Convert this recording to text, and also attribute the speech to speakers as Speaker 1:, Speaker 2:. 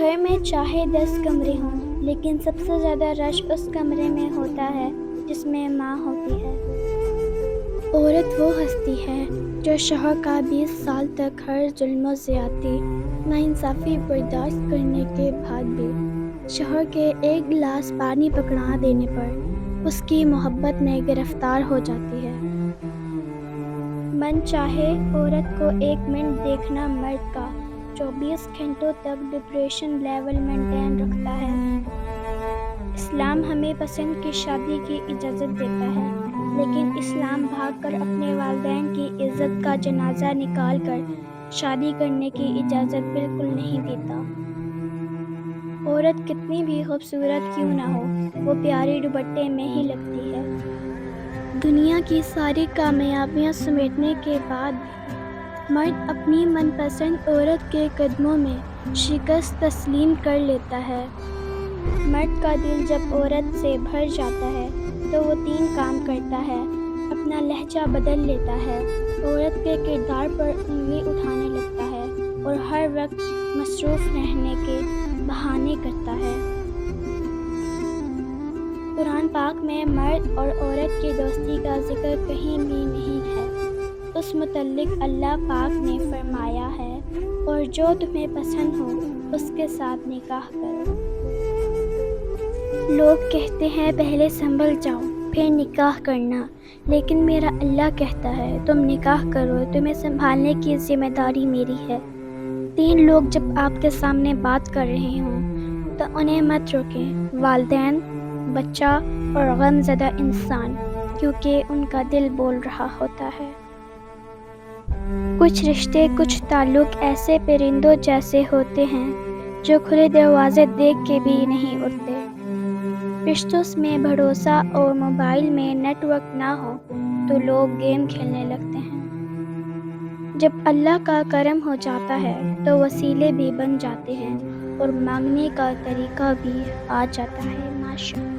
Speaker 1: گھر میں چاہے 10 کمرے ہوں لیکن سب سے زیادہ رش اس کمرے میں ہوتا ہے جس میں ماں ہوتی ہے۔ عورت وہ ہستی ہے جو شوہر کا 20 سال تک ہر ظلم و زیادتی، ناانصافی برداشت کرنے کے بعد بھی شوہر کے ایک گلاس پانی پکڑا دینے پر اس کی محبت میں گرفتار ہو جاتی ہے۔ من چاہے عورت کو 1 منٹ دیکھنا مرد کا 24 گھنٹوں تک ڈپریشن لیول مینٹین رکھتا ہے۔ اسلام ہمیں پسند کی شادی کی اجازت دیتا ہے، لیکن اسلام بھاگ کر اپنے والدین کی عزت کا جنازہ نکال کر شادی کرنے کی اجازت بالکل نہیں دیتا۔ عورت کتنی بھی خوبصورت کیوں نہ ہو، وہ پیارے دوپٹے میں ہی لگتی ہے۔ دنیا کی ساری کامیابیاں سمیٹنے کے بعد بھی مرد اپنی من پسند عورت کے قدموں میں شکست تسلیم کر لیتا ہے۔ مرد کا دل جب عورت سے بھر جاتا ہے تو وہ 3 کام کرتا ہے۔ اپنا لہجہ بدل لیتا ہے، عورت کے کردار پر انگلی اٹھانے لگتا ہے اور ہر وقت مصروف رہنے کے بہانے کرتا ہے۔ قرآن پاک میں مرد اور عورت کی دوستی کا ذکر کہیں بھی نہیں ہے۔ اس متعلق اللہ پاک نے فرمایا ہے، اور جو تمہیں پسند ہو اس کے ساتھ نکاح کرو۔ لوگ کہتے ہیں پہلے سنبھل جاؤ پھر نکاح کرنا، لیکن میرا اللہ کہتا ہے تم نکاح کرو، تمہیں سنبھالنے کی ذمہ داری میری ہے۔ 3 لوگ جب آپ کے سامنے بات کر رہے ہوں تو انہیں مت روکیں، والدین، بچہ اور غم زدہ انسان، کیونکہ ان کا دل بول رہا ہوتا ہے۔ کچھ رشتے، کچھ تعلق ایسے پرندوں جیسے ہوتے ہیں جو کھلے دروازے دیکھ کے بھی نہیں اڑتے۔ رشتوں میں بھروسہ اور موبائل میں نیٹ ورک نہ ہو تو لوگ گیم کھیلنے لگتے ہیں۔ جب اللہ کا کرم ہو جاتا ہے تو وسیلے بھی بن جاتے ہیں اور مانگنے کا طریقہ بھی آ جاتا ہے۔ ماشاءاللہ۔